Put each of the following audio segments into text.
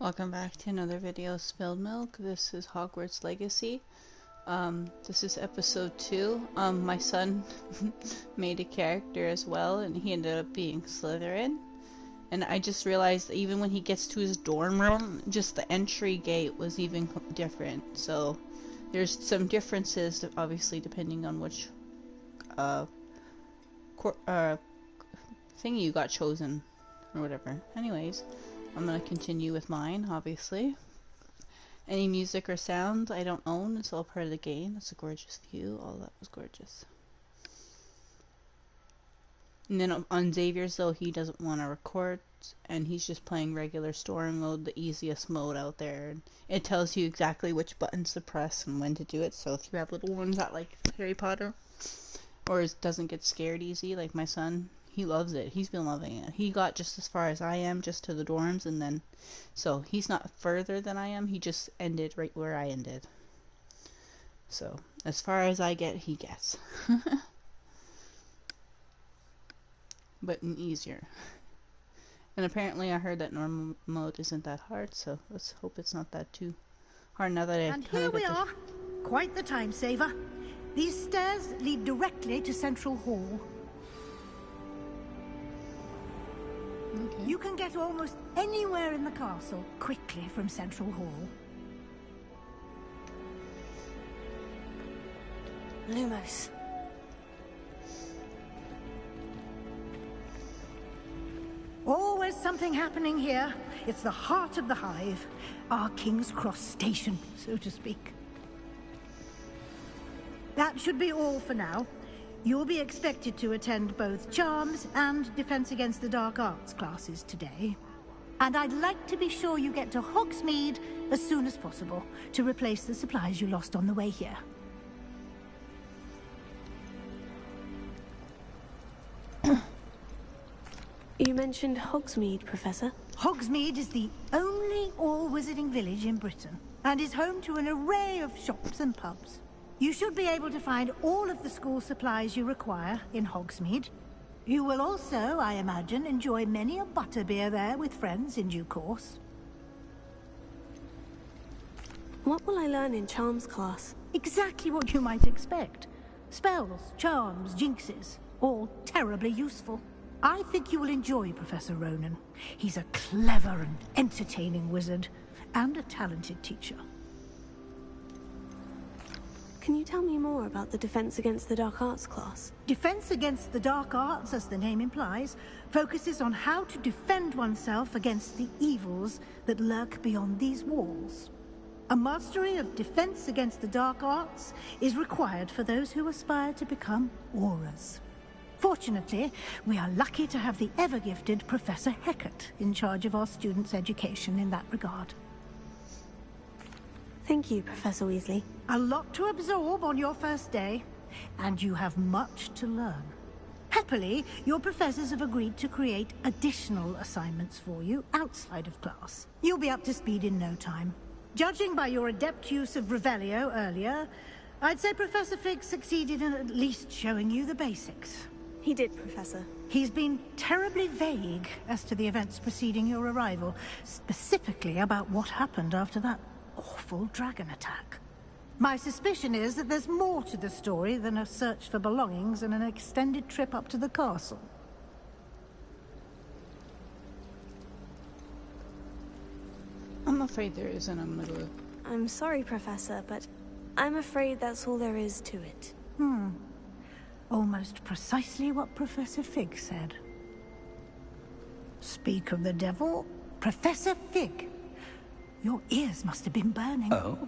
Welcome back to another video of Spilled Milk. This is Hogwarts Legacy. This is episode 2. My son made a character as well, and he ended up being Slytherin. And I just realized that even when he gets to his dorm room, just the entry gate was even different. So there's some differences, obviously, depending on which thing you got chosen or whatever. Anyways, I'm gonna continue with mine, obviously. Any music or sound I don't own, it's all part of the game. It's a gorgeous view. All that was gorgeous. And then on Xavier's though, he doesn't want to record, and he's just playing regular story mode, the easiest mode out there. And it tells you exactly which buttons to press and when to do it. So if you have little ones that like Harry Potter, or doesn't get scared easy, like my son, he loves it. He's been loving it. He got just as far as I am, just to the dorms, and then, so he's not further than I am. He just ended right where I ended. So as far as I get, he gets. But easier. And apparently I heard that normal mode isn't that hard, so let's hope it's not that too hard now that I And here we are. Quite the time saver. These stairs lead directly to Central Hall. Okay. You can get almost anywhere in the castle quickly from Central Hall. Lumos. Always something happening here. It's the heart of the hive. Our King's Cross station, so to speak. That should be all for now. You'll be expected to attend both Charms and Defense Against the Dark Arts classes today. And I'd like to be sure you get to Hogsmeade as soon as possible to replace the supplies you lost on the way here. You mentioned Hogsmeade, Professor. Hogsmeade is the only all-wizarding village in Britain and is home to an array of shops and pubs. You should be able to find all of the school supplies you require in Hogsmeade. You will also, I imagine, enjoy many a butterbeer there with friends in due course. What will I learn in Charms class? Exactly what you might expect. Spells, charms, jinxes, all terribly useful. I think you will enjoy Professor Ronan. He's a clever and entertaining wizard, and a talented teacher. Can you tell me more about the Defense Against the Dark Arts class? Defense Against the Dark Arts, as the name implies, focuses on how to defend oneself against the evils that lurk beyond these walls. A mastery of Defense Against the Dark Arts is required for those who aspire to become Aurors. Fortunately, we are lucky to have the ever-gifted Professor Hecat in charge of our students' education in that regard. Thank you, Professor Weasley. A lot to absorb on your first day, and you have much to learn. Happily, your professors have agreed to create additional assignments for you outside of class. You'll be up to speed in no time. Judging by your adept use of Revelio earlier, I'd say Professor Fig succeeded in at least showing you the basics. He did, Professor. He's been terribly vague as to the events preceding your arrival, specifically about what happened after that awful dragon attack. My suspicion is that there's more to the story than a search for belongings and an extended trip up to the castle. I'm afraid there isn't. I'm gonna go. I'm sorry, Professor, but I'm afraid that's all there is to it. Almost precisely what Professor Fig said. Speak of the devil, Professor Fig. Your ears must have been burning. Oh?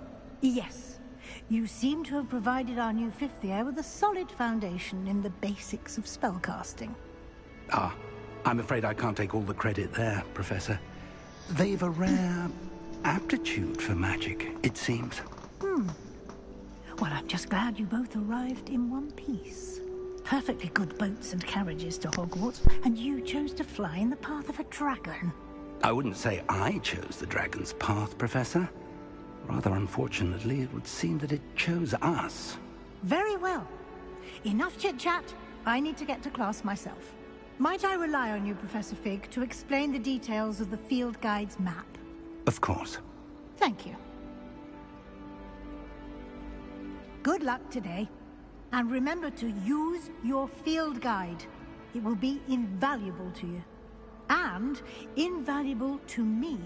Yes. You seem to have provided our new fifth year with a solid foundation in the basics of spellcasting. Ah, I'm afraid I can't take all the credit there, Professor. They've a rare aptitude for magic, it seems. Well, I'm just glad you both arrived in one piece. Perfectly good boats and carriages to Hogwarts, and you chose to fly in the path of a dragon. I wouldn't say I chose the dragon's path, Professor. Rather unfortunately, it would seem that it chose us. Very well. Enough chit-chat. I need to get to class myself. Might I rely on you, Professor Fig, to explain the details of the field guide's map? Of course. Thank you. Good luck today. And remember to use your field guide. It will be invaluable to you. And invaluable to me,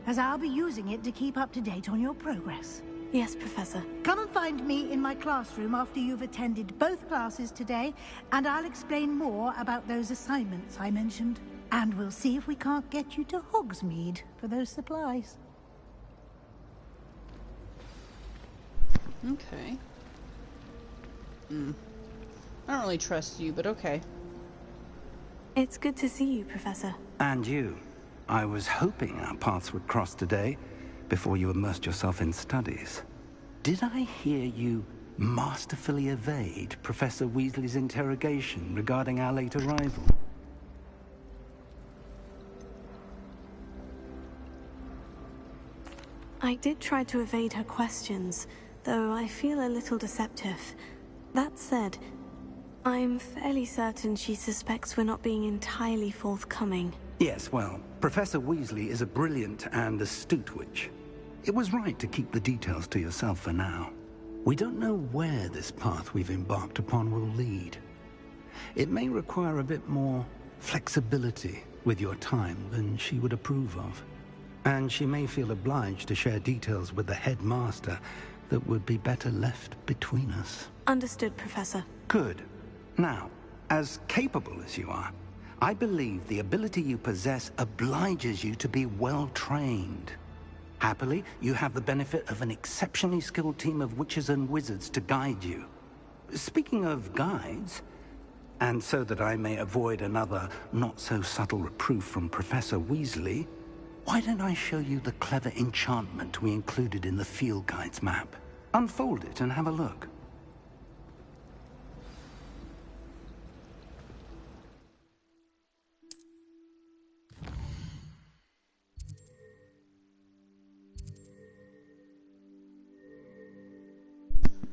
as I'll be using it to keep up to date on your progress. Yes, Professor. Come and find me in my classroom after you've attended both classes today, and I'll explain more about those assignments I mentioned. And we'll see if we can't get you to Hogsmeade for those supplies. Okay. I don't really trust you, but okay. It's good to see you, Professor. And you. I was hoping our paths would cross today, before you immersed yourself in studies. Did I hear you masterfully evade Professor Weasley's interrogation regarding our late arrival? I did try to evade her questions, though I feel a little deceptive. That said, I'm fairly certain she suspects we're not being entirely forthcoming. Yes, well, Professor Weasley is a brilliant and astute witch. It was right to keep the details to yourself for now. We don't know where this path we've embarked upon will lead. It may require a bit more flexibility with your time than she would approve of. And she may feel obliged to share details with the headmaster that would be better left between us. Understood, Professor. Good. Now, as capable as you are, I believe the ability you possess obliges you to be well trained. Happily, you have the benefit of an exceptionally skilled team of witches and wizards to guide you. Speaking of guides, and so that I may avoid another not-so-subtle reproof from Professor Weasley, why don't I show you the clever enchantment we included in the field guide's map? Unfold it and have a look.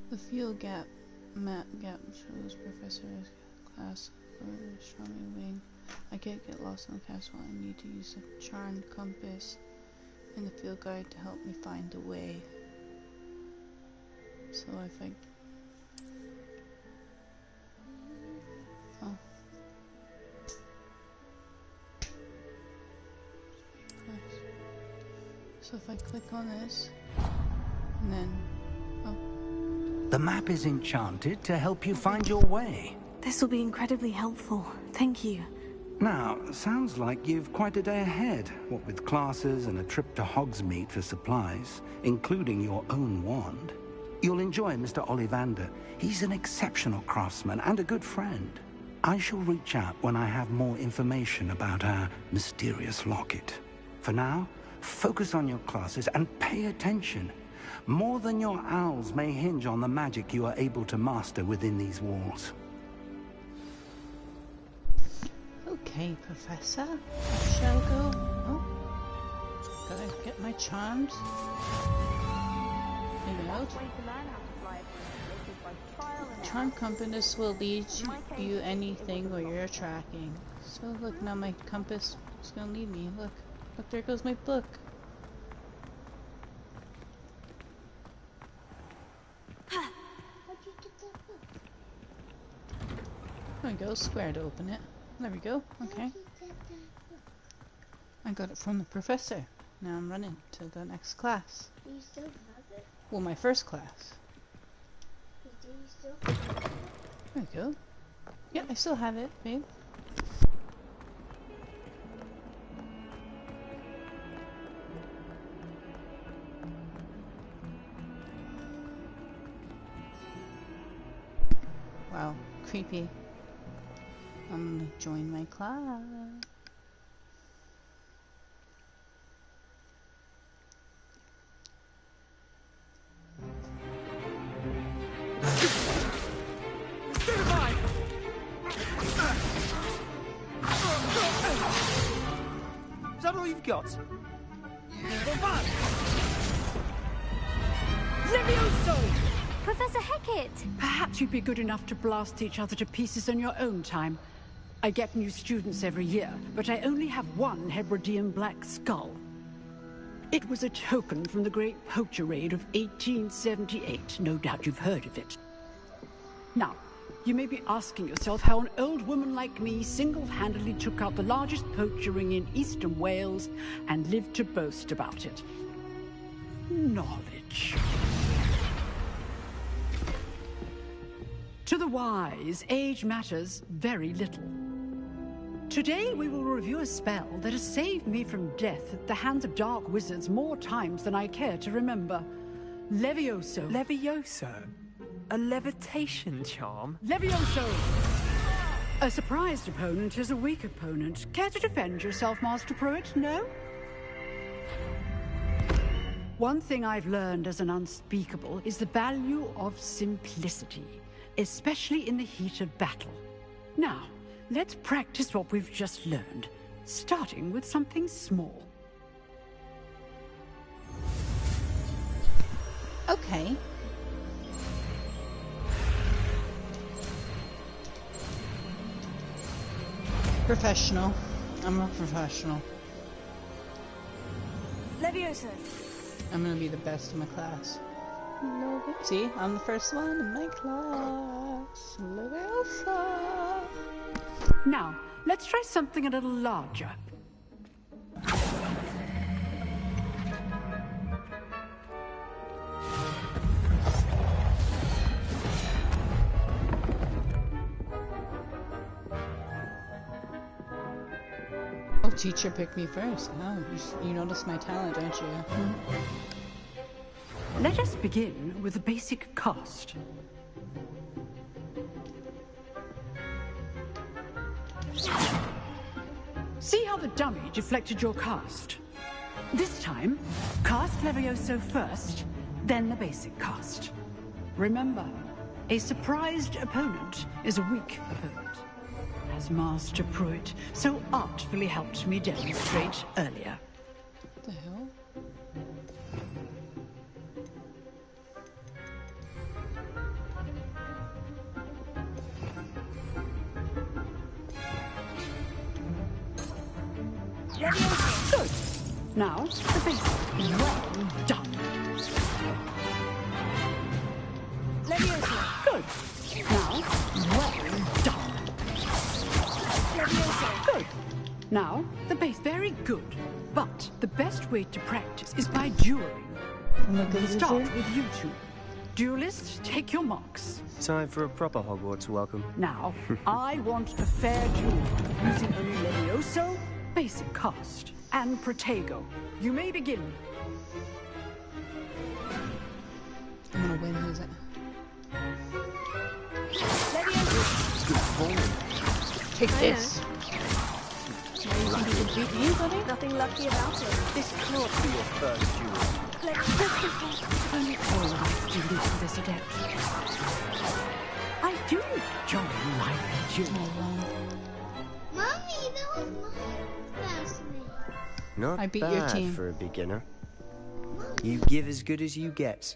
The field map gap shows Professor's class for Charming Wing. I can't get lost in the castle. I need to use a charmed compass in the field guide to help me find the way. So if I... Oh. So if I click on this, and then... Oh. The map is enchanted to help you find your way. This will be incredibly helpful. Thank you. Now, sounds like you've quite a day ahead, what with classes and a trip to Hogsmeade for supplies, including your own wand. You'll enjoy Mr. Ollivander. He's an exceptional craftsman and a good friend. I shall reach out when I have more information about our mysterious locket. For now, focus on your classes and pay attention. More than your owls may hinge on the magic you are able to master within these walls. Okay, Professor. I shall go. Oh. Gotta get my charms. Maybe out. Charm compass will lead you anything where you're tracking. So look, now my compass is gonna lead me. Look, there goes my book. There we go, square to open it. There we go, okay. I got it from the professor. Now I'm running to the next class. Do you still have it? Well, my first class. Do you still have it? There we go. Yeah, I still have it, babe. Wow, creepy. I'm gonna join my class. Is that all you've got? Levioso! Professor Hecat! Perhaps you'd be good enough to blast each other to pieces in your own time. I get new students every year, but I only have one Hebridean black skull. It was a token from the Great Poacher Raid of 1878. No doubt you've heard of it. Now, you may be asking yourself how an old woman like me single-handedly took out the largest poacher ring in eastern Wales and lived to boast about it. Knowledge. To the wise, age matters very little. Today we will review a spell that has saved me from death at the hands of dark wizards more times than I care to remember. Levioso. Levioso? A levitation charm? Levioso! A surprised opponent is a weak opponent. Care to defend yourself, Master Pruitt? No? One thing I've learned as an unspeakable is the value of simplicity, especially in the heat of battle. Now, let's practice what we've just learned, starting with something small. Okay. Professional. I'm a professional. Levioso. I'm gonna be the best in my class. See, I'm the first one in my class. Leviosa. Now, let's try something a little larger. Oh, teacher picked me first. Oh, you notice my talent, don't you? Let us begin with the basic cast. See how the dummy deflected your cast? This time, cast Levioso first, then the basic cast. Remember, a surprised opponent is a weak opponent, as Master Pruitt so artfully helped me demonstrate earlier. What the hell? Good. Now, the basic. Well done. Levioso. Good. Now, well done. Levioso. Good. Now, the base. Very good. But the best way to practice is by dueling. We'll start with you two. Duelists, take your marks. Time for a proper Hogwarts welcome. Now, I want a fair duel using only Levioso, basic cast, and Protego. You may begin. I'm gonna win, who's it? Take this. Why you think you can beat me, buddy? Nothing lucky about it. This cannot be your first duel. Only all life students for this adept. I do enjoy life duel. Mommy, that was my classmate. Not I beat bad your team. for a beginner. You give as good as you get.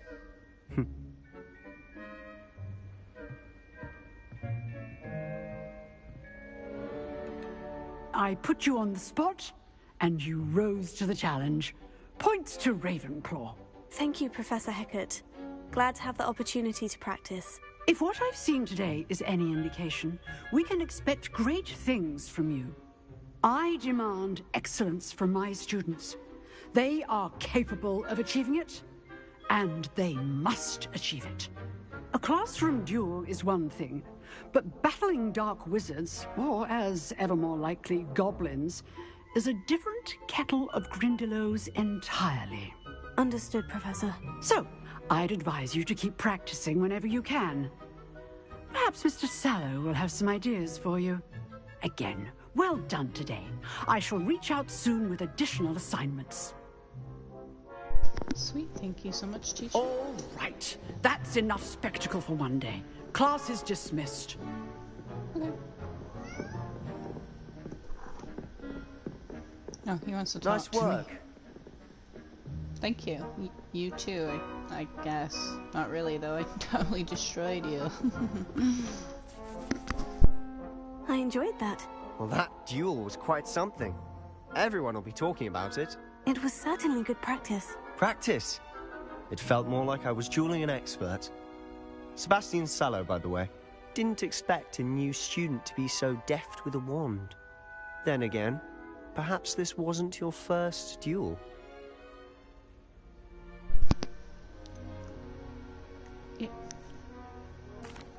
I put you on the spot, and you rose to the challenge. Points to Ravenclaw. Thank you, Professor Hecat. Glad to have the opportunity to practice. If what I've seen today is any indication, we can expect great things from you. I demand excellence from my students. They are capable of achieving it, and they must achieve it. A classroom duel is one thing, but battling dark wizards, or as ever more likely, goblins, is a different kettle of Grindylows entirely. Understood, Professor. So, I'd advise you to keep practicing whenever you can. Perhaps Mr. Sallow will have some ideas for you. Again, well done today. I shall reach out soon with additional assignments. Sweet, thank you so much, teacher. All right, that's enough spectacle for one day. Class is dismissed. Okay. Oh, he wants to talk Nice to work. me. Thank you. You too, I guess. Not really, though. I totally destroyed you. I enjoyed that. Well, that duel was quite something. Everyone will be talking about it. It was certainly good practice. Practice? It felt more like I was dueling an expert. Sebastian Sallow, by the way. Didn't expect a new student to be so deft with a wand. Then again, perhaps this wasn't your first duel.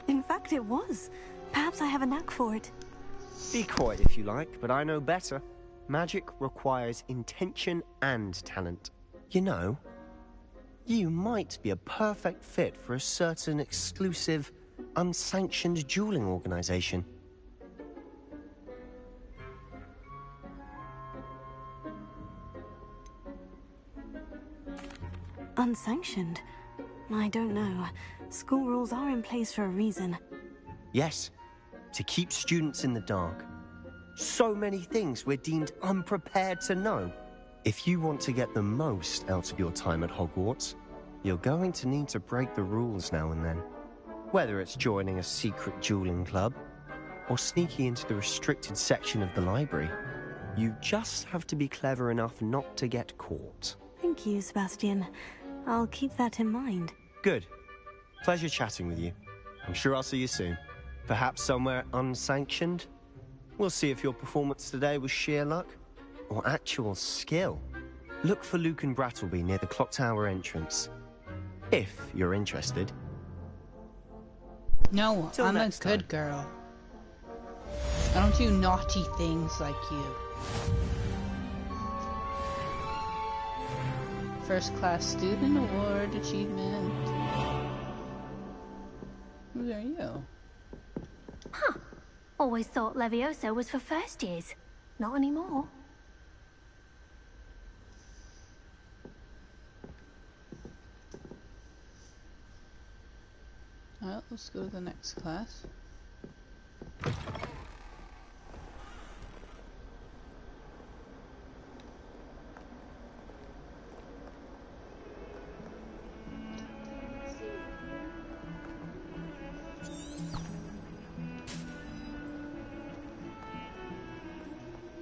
In fact, it was. Perhaps I have a knack for it. Be quiet if you like, but I know better. Magic requires intention and talent. You know, you might be a perfect fit for a certain exclusive, unsanctioned dueling organization. Unsanctioned? I don't know. School rules are in place for a reason. Yes, to keep students in the dark. So many things we're deemed unprepared to know. If you want to get the most out of your time at Hogwarts, you're going to need to break the rules now and then. Whether it's joining a secret dueling club, or sneaking into the restricted section of the library, you just have to be clever enough not to get caught. Thank you, Sebastian. I'll keep that in mind. Good. Pleasure chatting with you. I'm sure I'll see you soon. Perhaps somewhere unsanctioned? We'll see if your performance today was sheer luck or actual skill. Look for Luke and Brattleby near the clock tower entrance. If you're interested. No, Till I'm a next good girl. I don't do naughty things like you. First class student award achievement. Who are you? Huh. Always thought Levioso was for first years. Not anymore. Well, let's go to the next class.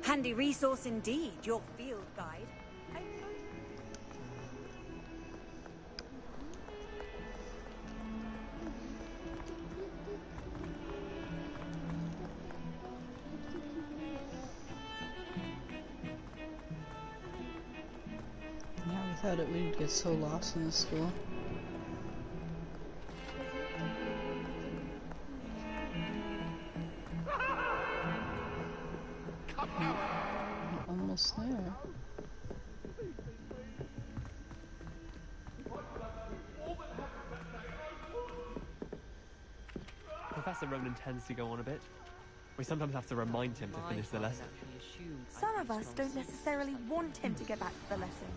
Handy resource indeed, your field guide. Yeah, without it we'd get so lost in the school. Almost there. Professor Ronan tends to go on a bit. We sometimes have to remind him to finish the lesson. Some of us don't necessarily want him to get back to the lesson.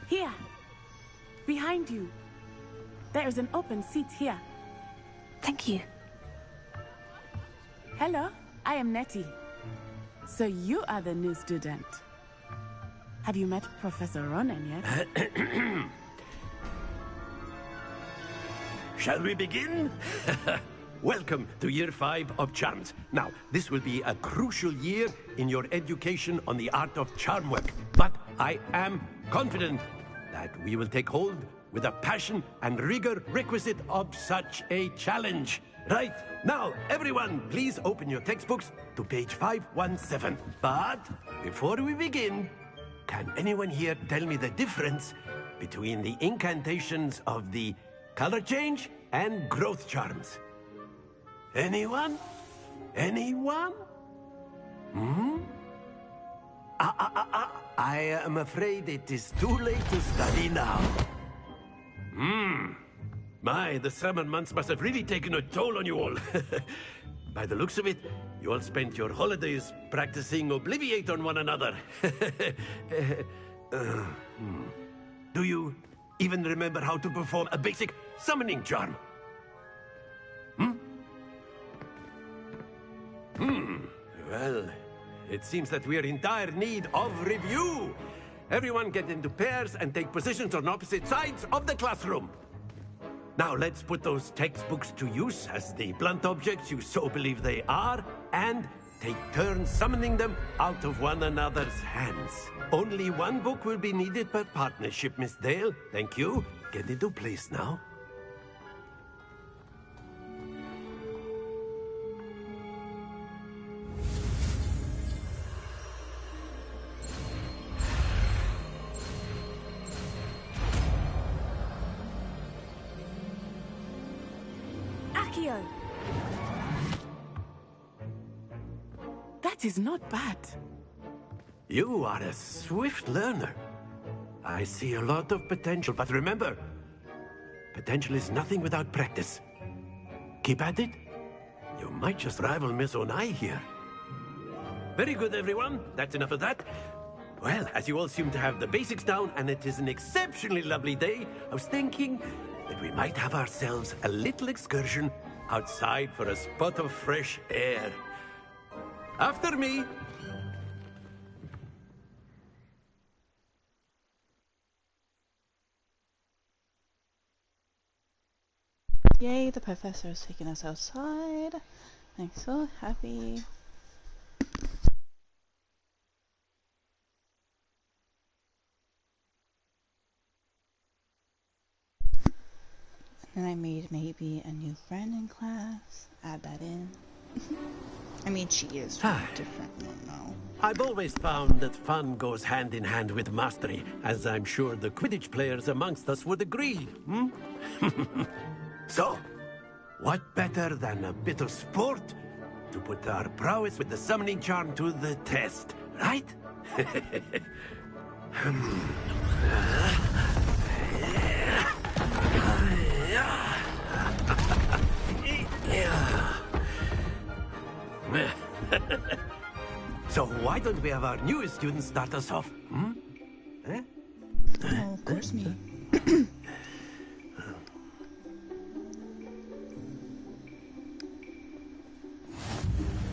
Here! Behind you! There is an open seat here. Thank you. Hello, I am Nettie. So you are the new student. Have you met Professor Ronan yet? Shall we begin? Welcome to Year 5 of Charms. Now, this will be a crucial year in your education on the art of charm work. But I am confident that we will take hold with the passion and rigor requisite of such a challenge. Right, now, everyone, please open your textbooks to page 517. But before we begin, can anyone here tell me the difference between the incantations of the color change and growth charms? Anyone? Anyone? I am afraid it is too late to study now. My, the summer months must have really taken a toll on you all. By the looks of it, you all spent your holidays practicing Obliviate on one another. Do you even remember how to perform a basic summoning charm? Well, it seems that we are in dire need of review. Everyone get into pairs and take positions on opposite sides of the classroom. Now let's put those textbooks to use as the blunt objects you so believe they are, and take turns summoning them out of one another's hands. Only one book will be needed per partnership, Miss Dale. Thank you. Get into place now. Accio! That is not bad. You are a swift learner. I see a lot of potential, but remember, potential is nothing without practice. Keep at it. You might just rival Miss Onai here. Very good, everyone. That's enough of that. Well, as you all seem to have the basics down, and it is an exceptionally lovely day, I was thinking that we might have ourselves a little excursion outside for a spot of fresh air. After me. Yay, the professor is taking us outside. I'm so happy. And I made maybe a new friend in class. Add that in. I mean, she is different now. I've always found that fun goes hand in hand with mastery, as I'm sure the Quidditch players amongst us would agree. So, what better than a bit of sport to put our prowess with the summoning charm to the test, right? So why don't we have our newest student start us off? Eh? Oh, of course me.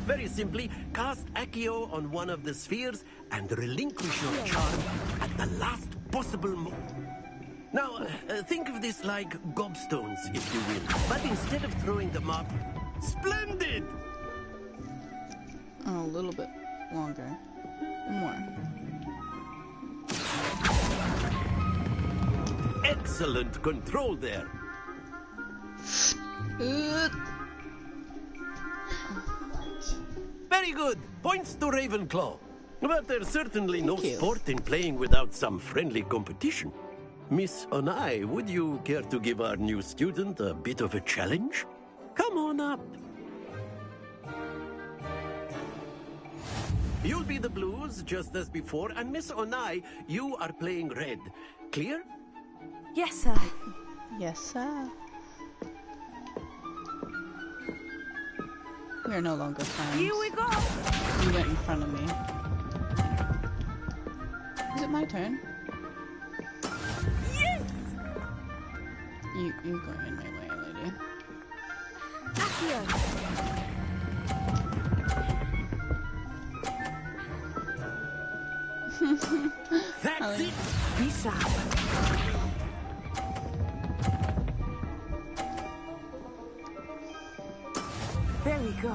Very simply, cast Accio on one of the spheres and relinquish your charm at the last possible moment. Now, think of this like gobstones, if you will. But instead of throwing them up, splendid! Oh, a little bit longer. More. Excellent control there. Very good. Points to Ravenclaw. But there's certainly no sport in playing without some friendly competition. Miss Onai, would you care to give our new student a bit of a challenge? Come on up. You'll be the blues, just as before, and Miss Onai, you are playing red. Clear? Yes, sir. Yes, sir. We are no longer friends. Here we go! You went in front of me. Is it my turn? Yes! You go in my way, lady. Accio! That's it! Be sharp. There we go.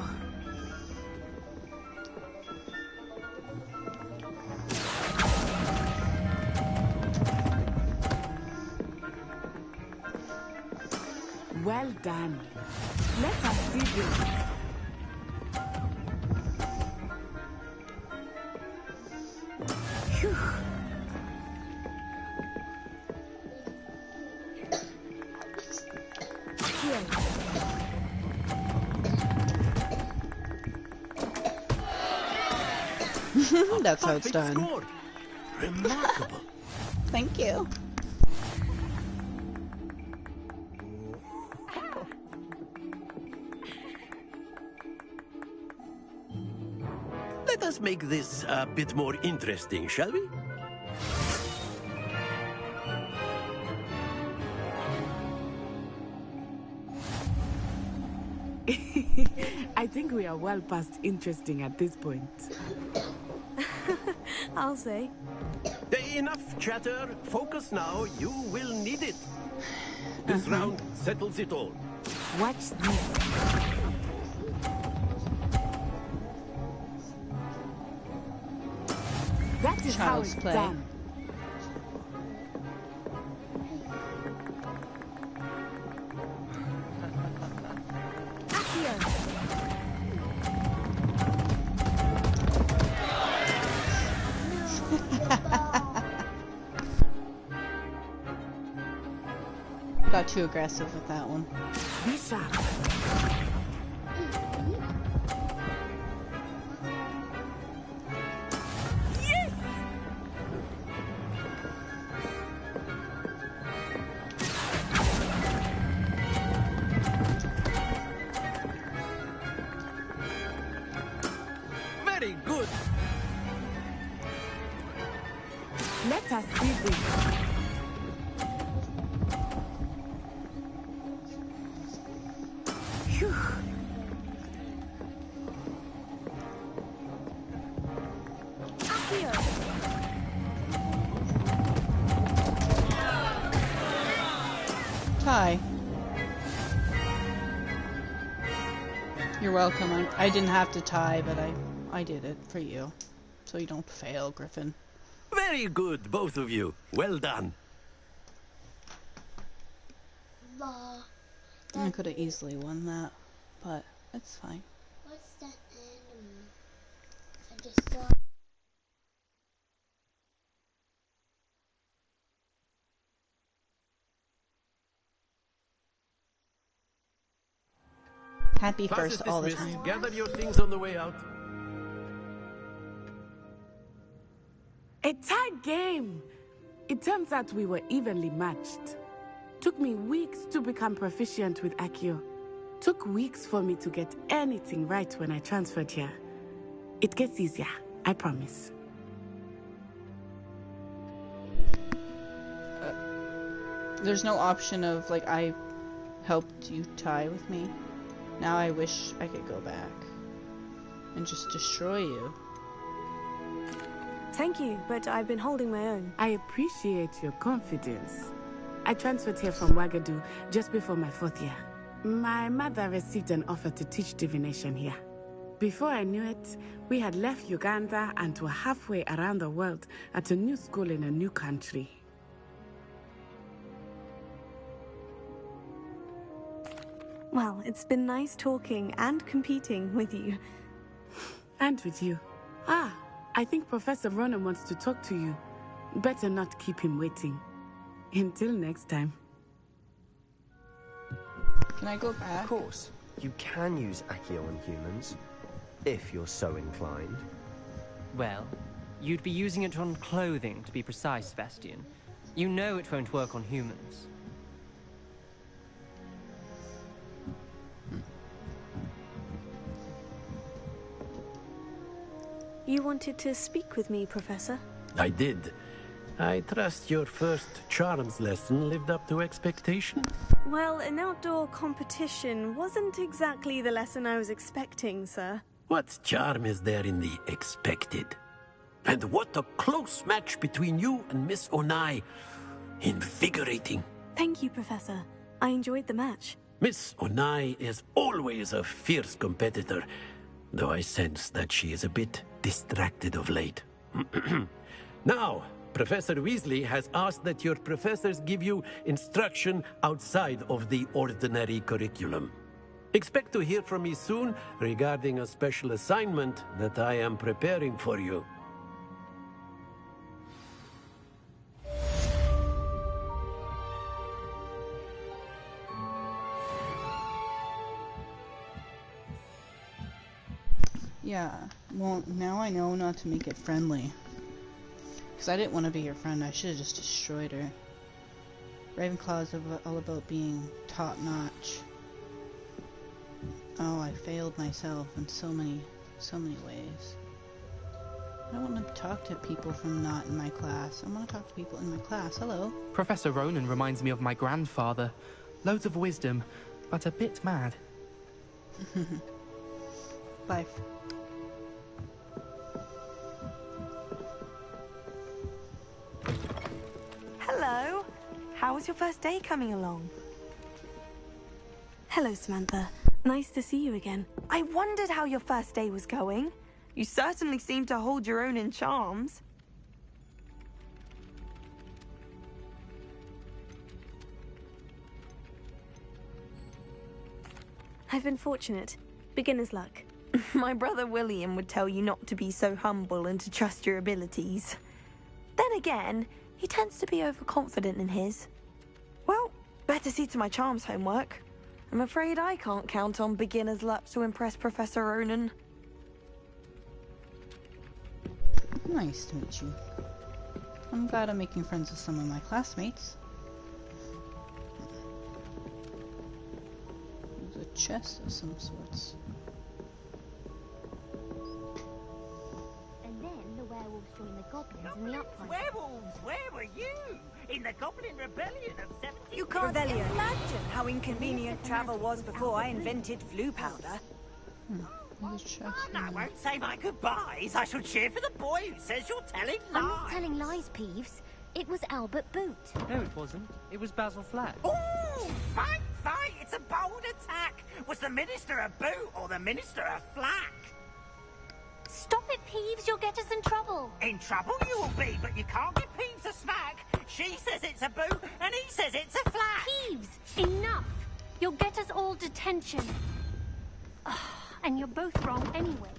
Well done. Let us see this. Phew. That's how it's done. Score. Remarkable. Thank you. Let us make this a bit more interesting, shall we? I think we are well past interesting at this point. I'll say. Enough chatter. Focus now. You will need it. This round settles it all. Watch this. That is how Child's it's play. done. Got too aggressive with that one. Be sharp. Yes! Very good. Let us see this. Phew. Tie. You're welcome. I didn't have to tie, but I did it for you. So you don't fail, Griffin. Very good, both of you. Well done. I could have easily won that, but it's fine. What's that animal? I just saw. Happy Class is first all the dismissed. time. Gather your things on the way out. A tight game. It turns out we were evenly matched. Took me weeks to become proficient with Accio. Took weeks for me to get anything right when I transferred here. It gets easier, I promise. There's no option of, like, I helped you tie with me. Now I wish I could go back and just destroy you. Thank you, but I've been holding my own. I appreciate your confidence. I transferred here from Wagadu just before my 4th year. My mother received an offer to teach divination here. Before I knew it, we had left Uganda and were halfway around the world at a new school in a new country. Well, it's been nice talking and competing with you. And with you. Ah, I think Professor Ronan wants to talk to you. Better not keep him waiting. Until next time. Can I go back? Of course. You can use Accio on humans, if you're so inclined. Well, you'd be using it on clothing, to be precise, Sebastian. You know it won't work on humans. You wanted to speak with me, Professor? I did. I trust your first charms lesson lived up to expectation? Well, an outdoor competition wasn't exactly the lesson I was expecting, sir. What charm is there in the expected? And what a close match between you and Miss Onai. Invigorating. Thank you, Professor. I enjoyed the match. Miss Onai is always a fierce competitor, though I sense that she is a bit distracted of late. Now, Professor Weasley has asked that your professors give you instruction outside of the ordinary curriculum. Expect to hear from me soon regarding a special assignment that I am preparing for you. Yeah, well, now I know not to make it friendly. Because I didn't want to be your friend, I should have just destroyed her. Ravenclaw is all about being top-notch. Oh, I failed myself in so many ways. I don't want to talk to people from not in my class. I want to talk to people in my class. Hello. Professor Ronan reminds me of my grandfather. Loads of wisdom, but a bit mad. Life. How was your first day coming along? Hello, Samantha. Nice to see you again. I wondered how your first day was going. You certainly seem to hold your own in charms. I've been fortunate. Beginner's luck. My brother William would tell you not to be so humble and to trust your abilities. Then again, he tends to be overconfident in his. Well, better see to my charms homework. I'm afraid I can't count on beginner's luck to impress Professor Ronan. Nice to meet you. I'm glad I'm making friends with some of my classmates. There's a chest of some sorts. And then the werewolves joined the goblins in the uprising. Werewolves, where were you? In the Goblin Rebellion of 17... You can't imagine how inconvenient travel was before I invented flu powder. Oh, no, I won't say my goodbyes. I shall cheer for the boy who says you're telling lies. I'm not telling lies, Peeves. It was Albert Boot. No, it wasn't. It was Basil Flack. Oh, fight! It's a bold attack. Was the Minister a Boot or the Minister a Flack? Stop it, Peeves. You'll get us in trouble. In trouble you will be, but you can't give Peeves a smack. She says it's a Boot and he says it's a Flack. Peeves, enough. You'll get us all detention. And you're both wrong anyway.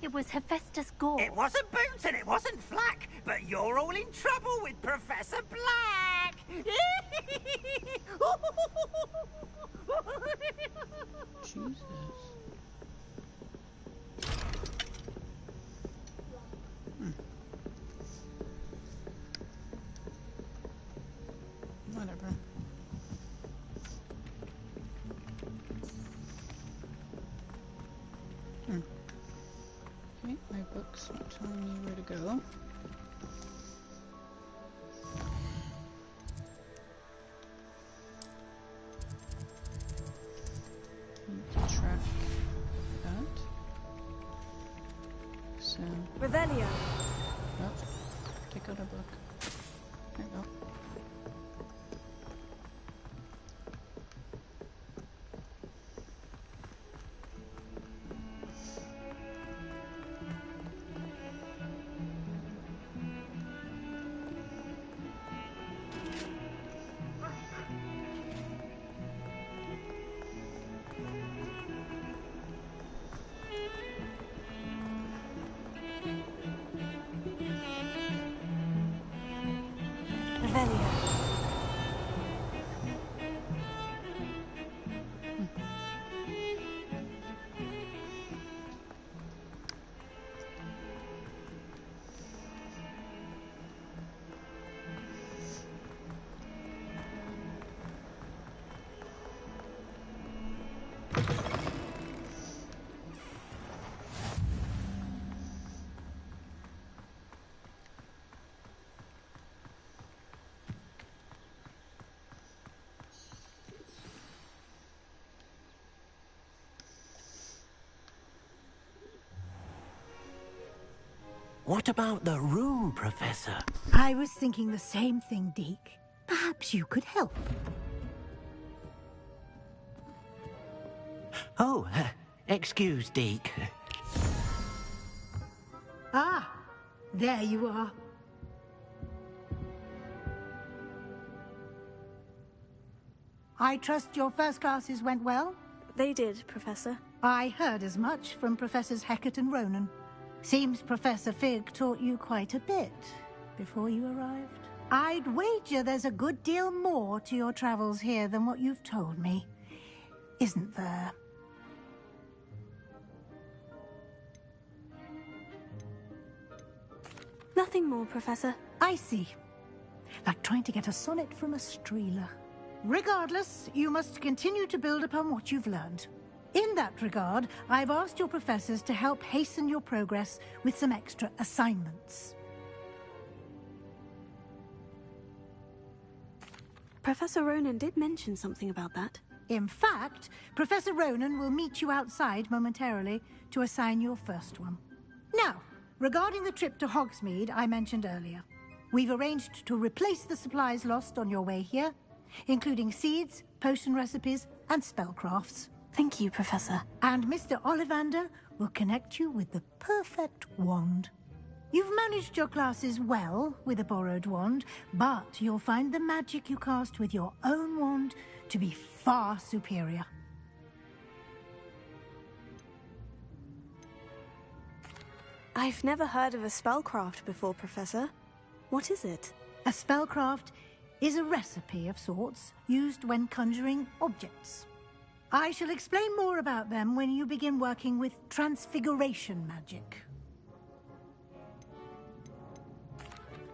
It was Hephaestus Gore. It wasn't Boot and it wasn't Flack, but you're all in trouble with Professor Black. Jesus. Whatever. Okay, my book's not telling me where to go. Need to track that. So... Revelio. Oh, take out a book. There you go. What about the room, Professor? I was thinking the same thing, Deke. Perhaps you could help. Oh, excuse, Deke. Ah, there you are. I trust your first classes went well? They did, Professor. I heard as much from Professors Hecat and Ronan. Seems Professor Fig taught you quite a bit before you arrived. I'd wager there's a good deal more to your travels here than what you've told me. Isn't there? Nothing more, Professor. I see. Like trying to get a sonnet from a streeler. Regardless, you must continue to build upon what you've learned. In that regard, I've asked your professors to help hasten your progress with some extra assignments. Professor Ronan did mention something about that. In fact, Professor Ronan will meet you outside momentarily to assign your first one. Now, regarding the trip to Hogsmeade I mentioned earlier, we've arranged to replace the supplies lost on your way here including seeds, potion recipes, and spellcrafts. Thank you, Professor. And Mr. Ollivander will connect you with the perfect wand. You've managed your classes well with a borrowed wand, but you'll find the magic you cast with your own wand to be far superior. I've never heard of a spellcraft before, Professor. What is it? A spellcraft is a recipe of sorts used when conjuring objects. I shall explain more about them when you begin working with transfiguration magic.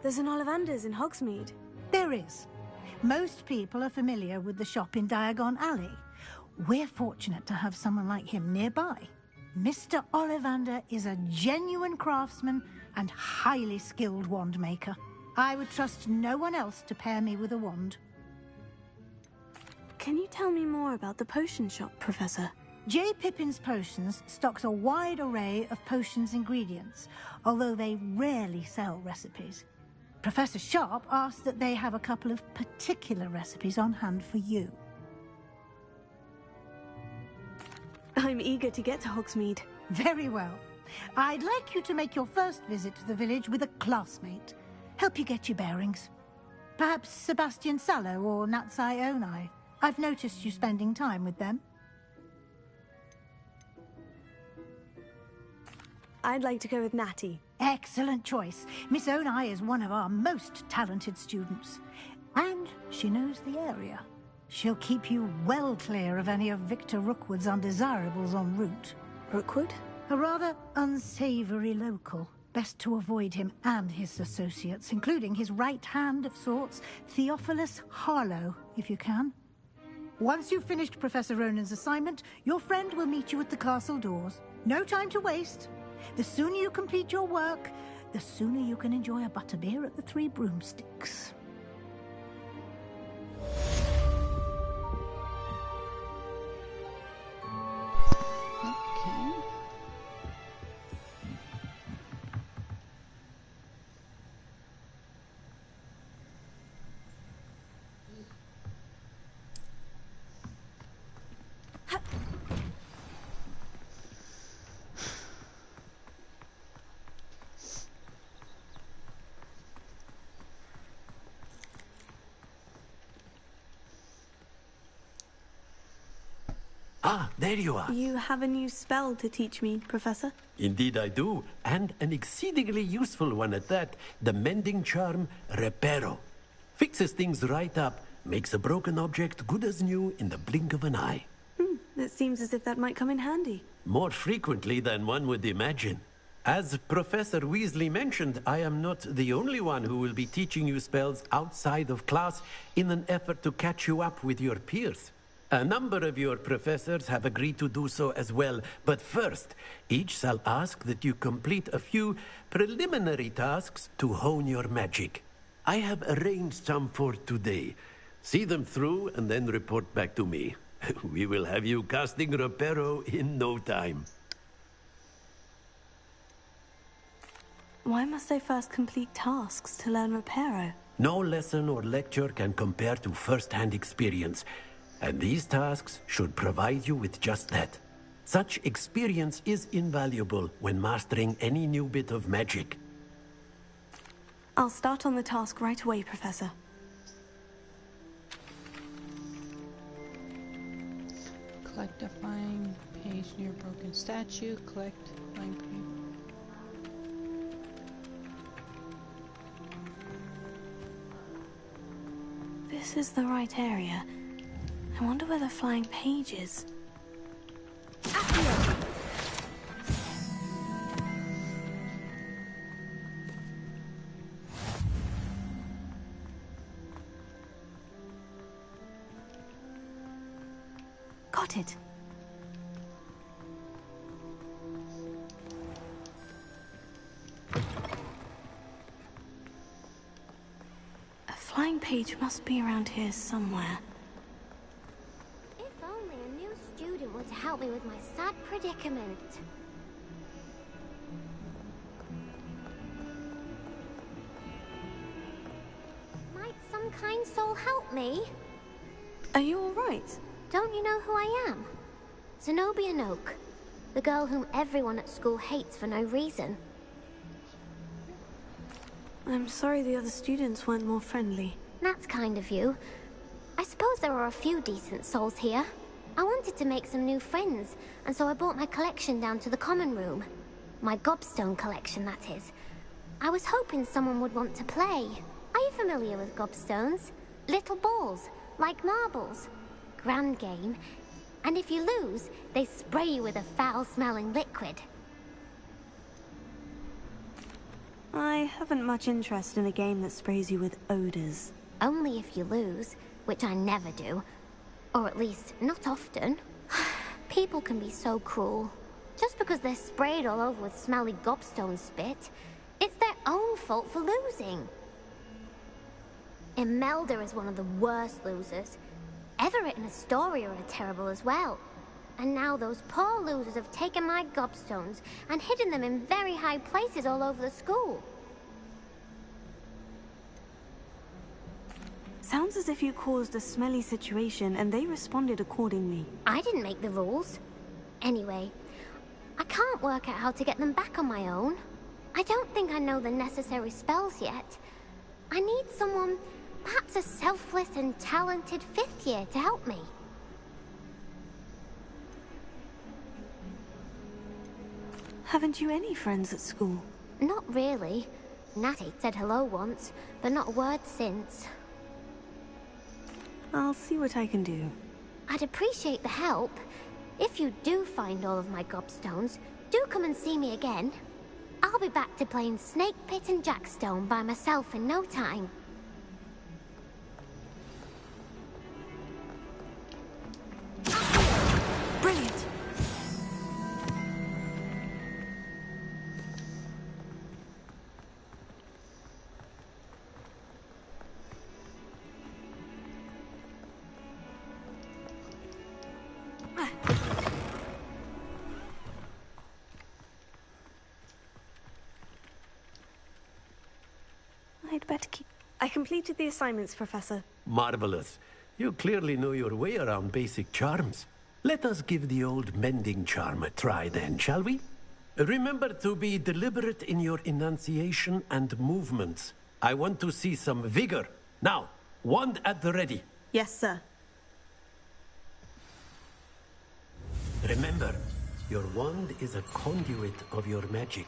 There's an Ollivander's in Hogsmeade. There is. Most people are familiar with the shop in Diagon Alley. We're fortunate to have someone like him nearby. Mr. Ollivander is a genuine craftsman and highly skilled wand maker. I would trust no one else to pair me with a wand. Can you tell me more about the potion shop, Professor? J. Pippin's Potions stocks a wide array of potions ingredients, although they rarely sell recipes. Professor Sharp asked that they have a couple of particular recipes on hand for you. I'm eager to get to Hogsmeade. Very well. I'd like you to make your first visit to the village with a classmate. Help you get your bearings. Perhaps Sebastian Sallow or Natsai Onai. I've noticed you spending time with them. I'd like to go with Natty. Excellent choice. Miss Onai is one of our most talented students. And she knows the area. She'll keep you well clear of any of Victor Rookwood's undesirables en route. Rookwood? A rather unsavory local. Best to avoid him and his associates, including his right hand of sorts, Theophilus Harlow, if you can. Once you've finished Professor Ronan's assignment, your friend will meet you at the castle doors. No time to waste. The sooner you complete your work, the sooner you can enjoy a butterbeer at the Three Broomsticks. Okay. Ah, there you are. You have a new spell to teach me, Professor? Indeed I do, and an exceedingly useful one at that. The mending charm, Reparo. Fixes things right up, makes a broken object good as new in the blink of an eye. It seems as if that might come in handy. More frequently than one would imagine. As Professor Weasley mentioned, I am not the only one who will be teaching you spells outside of class in an effort to catch you up with your peers. A number of your professors have agreed to do so as well, but first, each shall ask that you complete a few preliminary tasks to hone your magic. I have arranged some for today. See them through and then report back to me. We will have you casting Reparo in no time. Why must I first complete tasks to learn Reparo? No lesson or lecture can compare to first-hand experience. And these tasks should provide you with just that. Such experience is invaluable when mastering any new bit of magic. I'll start on the task right away, Professor. Collect a flying page near broken statue. Collect flying page. This is the right area. I wonder where the flying page is. Got it. A flying page must be around here somewhere. To help me with my sad predicament. Might some kind soul help me? Are you alright? Don't you know who I am? Zenobia Noak, the girl whom everyone at school hates for no reason. I'm sorry the other students weren't more friendly. That's kind of you. I suppose there are a few decent souls here. I wanted to make some new friends, and so I brought my collection down to the common room. My gobstone collection, that is. I was hoping someone would want to play. Are you familiar with gobstones? Little balls, like marbles. Grand game. And if you lose, they spray you with a foul-smelling liquid. I haven't much interest in a game that sprays you with odors. Only if you lose, which I never do. Or at least, not often. People can be so cruel. Just because they're sprayed all over with smelly gobstone spit, it's their own fault for losing. Imelda is one of the worst losers. Everett and Astoria are terrible as well. And now those poor losers have taken my gobstones and hidden them in very high places all over the school. Sounds as if you caused a smelly situation and they responded accordingly. I didn't make the rules. Anyway, I can't work out how to get them back on my own. I don't think I know the necessary spells yet. I need someone, perhaps a selfless and talented fifth year to help me. Haven't you any friends at school? Not really. Natty said hello once, but not a word since. I'll see what I can do. I'd appreciate the help. If you do find all of my gobstones, do come and see me again. I'll be back to playing Snake Pit and Jackstone by myself in no time. Brilliant! I'd better keep... I completed the assignments, Professor. Marvelous. You clearly know your way around basic charms. Let us give the old mending charm a try then, shall we? Remember to be deliberate in your enunciation and movements. I want to see some vigor. Now, wand at the ready. Yes, sir. Remember, your wand is a conduit of your magic.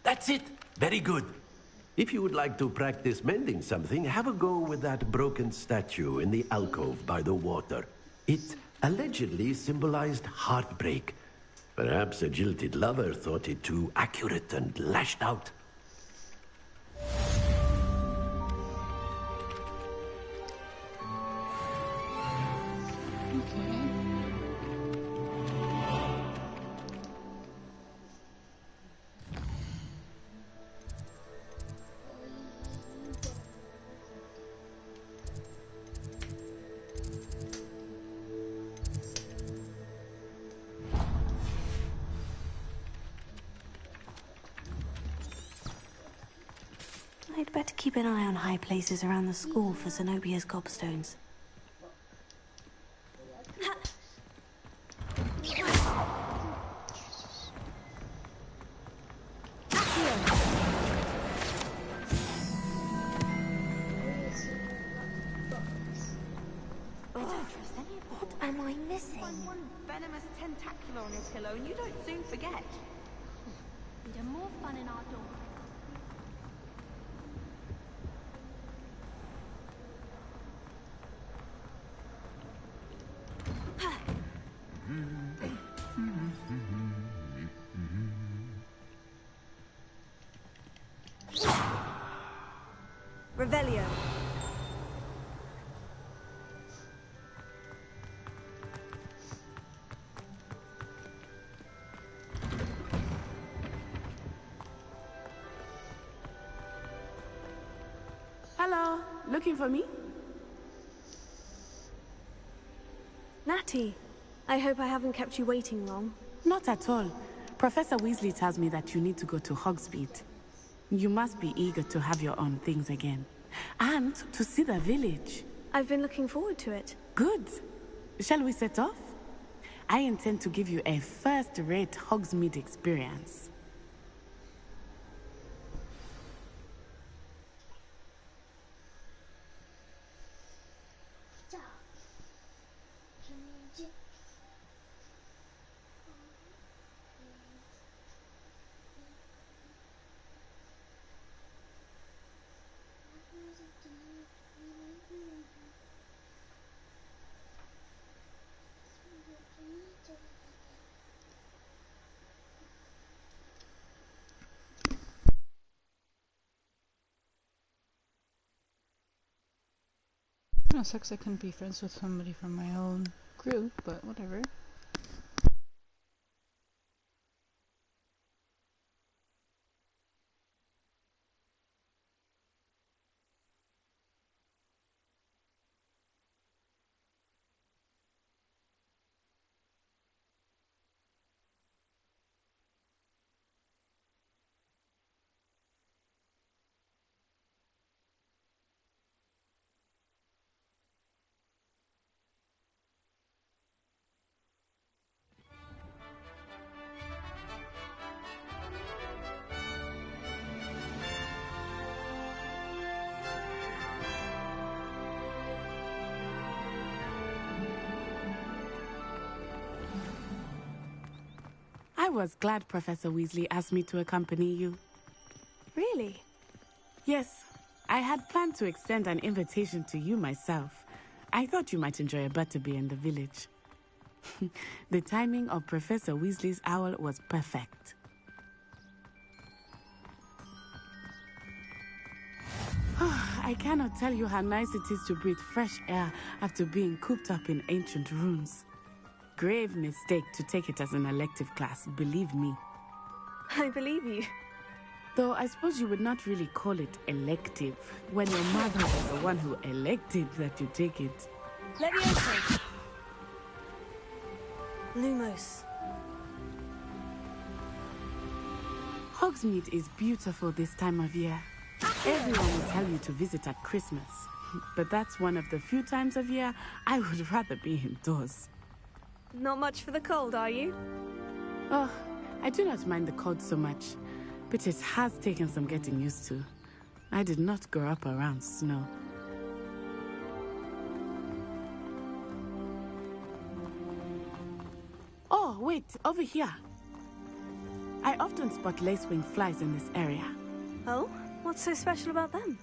That's it. Very good. If you would like to practice mending something, have a go with that broken statue in the alcove by the water. It allegedly symbolized heartbreak. Perhaps a jilted lover thought it too accurate and lashed out. I'd better keep an eye on high places around the school for Zenobia's gobstones. What am I missing? Find one venomous tentacular on your pillow and you don't soon forget. We'd have more fun in our dorm. Revelio. Hello, looking for me? Natty, I hope I haven't kept you waiting long. Not at all. Professor Weasley tells me that you need to go to Hogsmeade. You must be eager to have your own things again. And to see the village. I've been looking forward to it. Good. Shall we set off? I intend to give you a first-rate Hogsmeade experience. Oh, sucks I couldn't be friends with somebody from my own group, but whatever. I was glad Professor Weasley asked me to accompany you. Really? Yes, I had planned to extend an invitation to you myself. I thought you might enjoy a butterbeer in the village. The timing of Professor Weasley's owl was perfect. I cannot tell you how nice it is to breathe fresh air after being cooped up in ancient rooms. Grave mistake to take it as an elective class, believe me. I believe you. Though I suppose you would not really call it elective when your mother was the one who elected that you take it. Leviosa! Lumos. Hogsmeade is beautiful this time of year. Everyone will tell you to visit at Christmas. But that's one of the few times of year I would rather be indoors. Not much for the cold, are you? Oh, I do not mind the cold so much, but it has taken some getting used to. I did not grow up around snow. Oh, wait, over here. I often spot lacewing flies in this area. Oh? What's so special about them?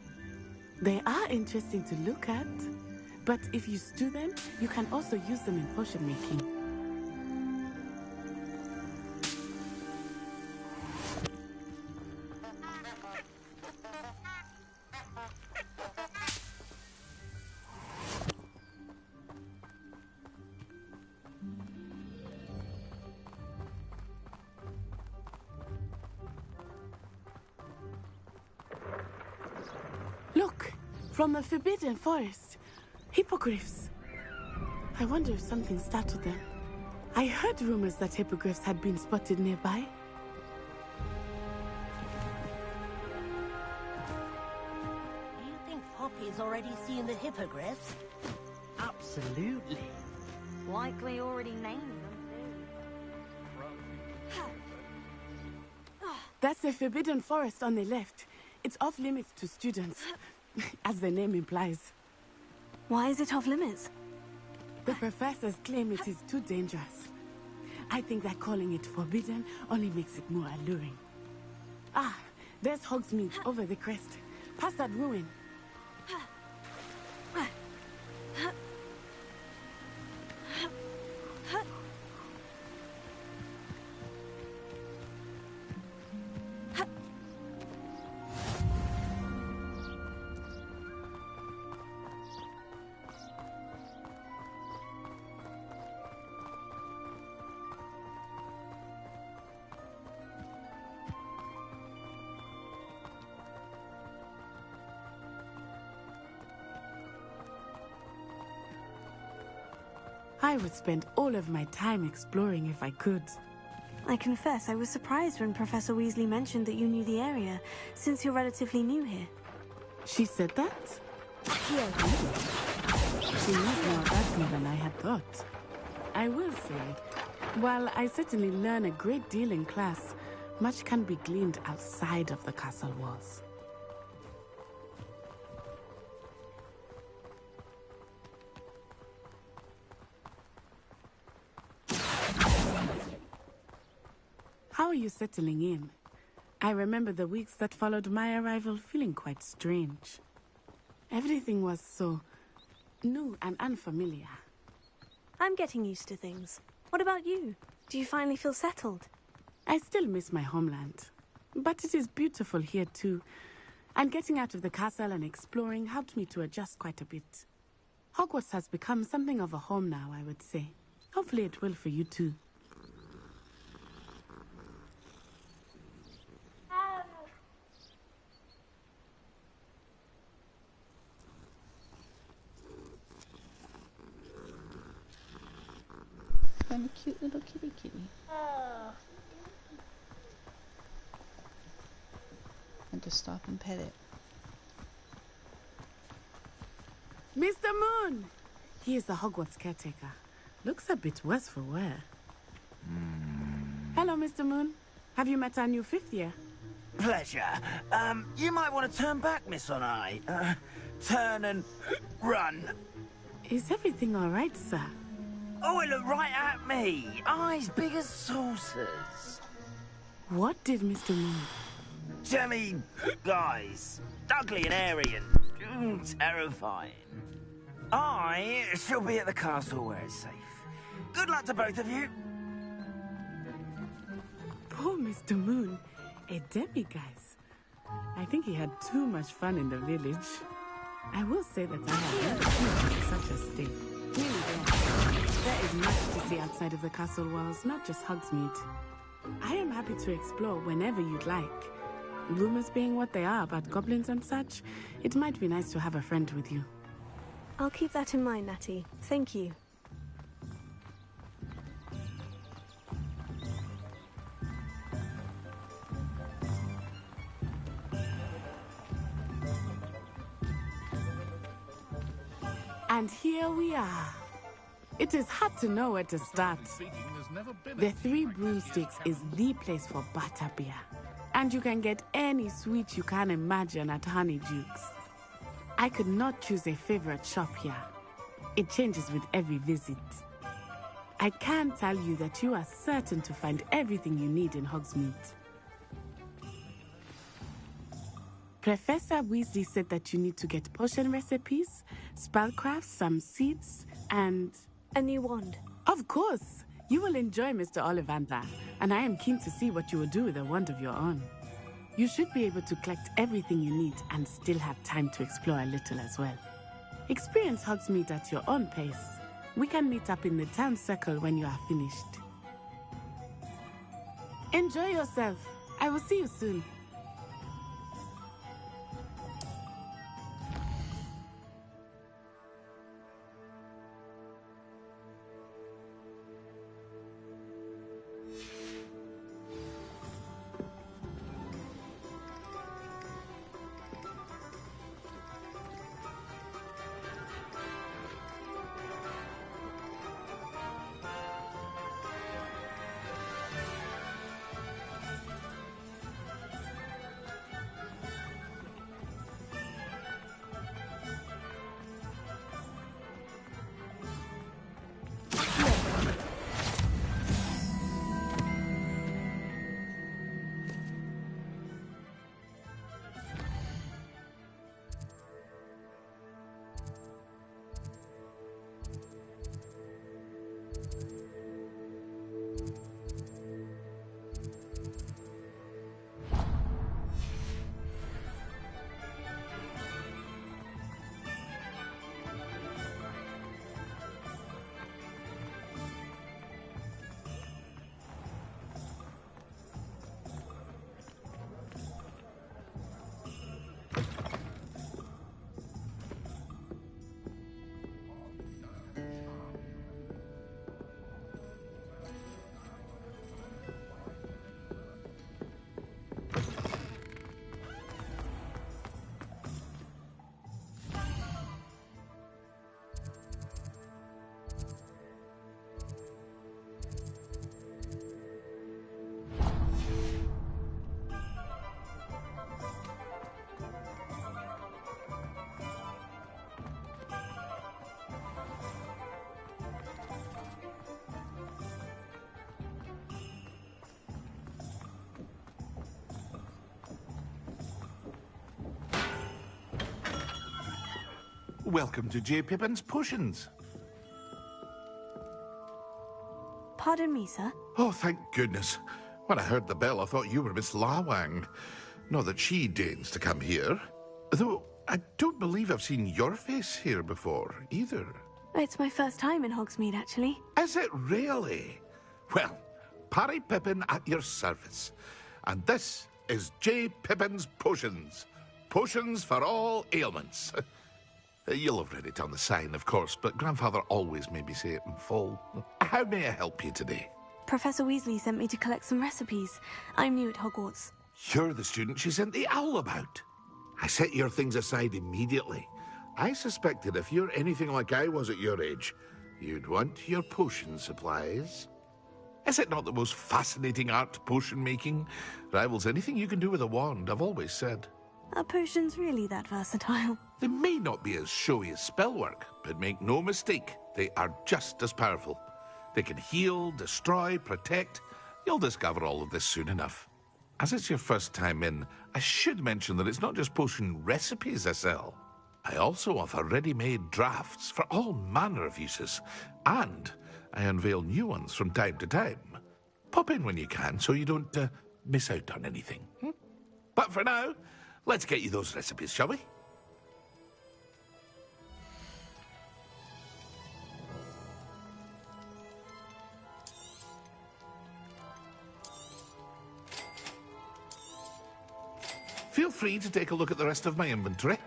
They are interesting to look at, but if you stew them, you can also use them in potion making. Look, from the Forbidden Forest. Hippogriffs. I wonder if something startled them. I heard rumors that hippogriffs had been spotted nearby. Do you think Poppy's already seen the hippogriffs? Absolutely. Likely already named them. That's the Forbidden Forest on the left. It's off limits to students, as the name implies. Why is it off limits? The professors claim it is too dangerous. I think that calling it forbidden only makes it more alluring. Ah, there's Hogsmeade over the crest. Past that ruin. I would spend all of my time exploring if I could. I confess I was surprised when Professor Weasley mentioned that you knew the area, since you're relatively new here. She said that? She knows more about me than I had thought. I will say, while I certainly learn a great deal in class, much can be gleaned outside of the castle walls. How are you settling in? I remember the weeks that followed my arrival feeling quite strange. Everything was so new and unfamiliar. I'm getting used to things. What about you? Do you finally feel settled? I still miss my homeland, but it is beautiful here too. And getting out of the castle and exploring helped me to adjust quite a bit. Hogwarts has become something of a home now, I would say. Hopefully it will for you too. I'm a cute little kitty kitty. And just stop and pet it. Mr. Moon! He is the Hogwarts caretaker. Looks a bit worse for wear. Hello, Mr. Moon. Have you met our new fifth year? Pleasure. You might want to turn back, Miss On-Eye. Turn and run. Is everything all right, sir? Oh, it looked right at me. Eyes big as saucers. What did Mr. Moon? Jemmy guys. Ugly and airy and terrifying. I shall be at the castle where it's safe. Good luck to both of you. Poor Mr. Moon. A demiguise. I think he had too much fun in the village. I will say that I have never seen such a stay. There is much to see outside of the castle walls, not just Hogsmeade. I am happy to explore whenever you'd like. Rumors being what they are about goblins and such, it might be nice to have a friend with you. I'll keep that in mind, Natty. Thank you. And here we are. It is hard to know where to start. The Three Broomsticks is the place for butterbeer. And you can get any sweet you can imagine at Honeydukes. I could not choose a favorite shop here. It changes with every visit. I can tell you that you are certain to find everything you need in Hogsmeade. Professor Weasley said that you need to get potion recipes, spellcrafts, some seeds, and... a new wand. Of course! You will enjoy Mr. Ollivander, and I am keen to see what you will do with a wand of your own. You should be able to collect everything you need and still have time to explore a little as well. Experience Hogsmeade at your own pace. We can meet up in the town circle when you are finished. Enjoy yourself. I will see you soon. Welcome to J. Pippin's Potions. Pardon me, sir. Oh, thank goodness. When I heard the bell, I thought you were Miss Lawang. Not that she deigns to come here. Though, I don't believe I've seen your face here before, either. It's my first time in Hogsmeade, actually. Is it really? Well, Parry Pippin at your service. And this is J. Pippin's Potions. Potions for all ailments. You'll have read it on the sign, of course, but Grandfather always made me say it in full. How may I help you today? Professor Weasley sent me to collect some recipes. I'm new at Hogwarts. You're the student she sent the owl about. I set your things aside immediately. I suspected if you're anything like I was at your age, you'd want your potion supplies. Is it not the most fascinating art, potion making? Rivals anything you can do with a wand, I've always said. Are potions really that versatile? They may not be as showy as spellwork, but make no mistake, they are just as powerful. They can heal, destroy, protect. You'll discover all of this soon enough. As it's your first time in, I should mention that it's not just potion recipes I sell. I also offer ready-made drafts for all manner of uses, and I unveil new ones from time to time. Pop in when you can so you don't miss out on anything. But for now, let's get you those recipes, shall we? Feel free to take a look at the rest of my inventory,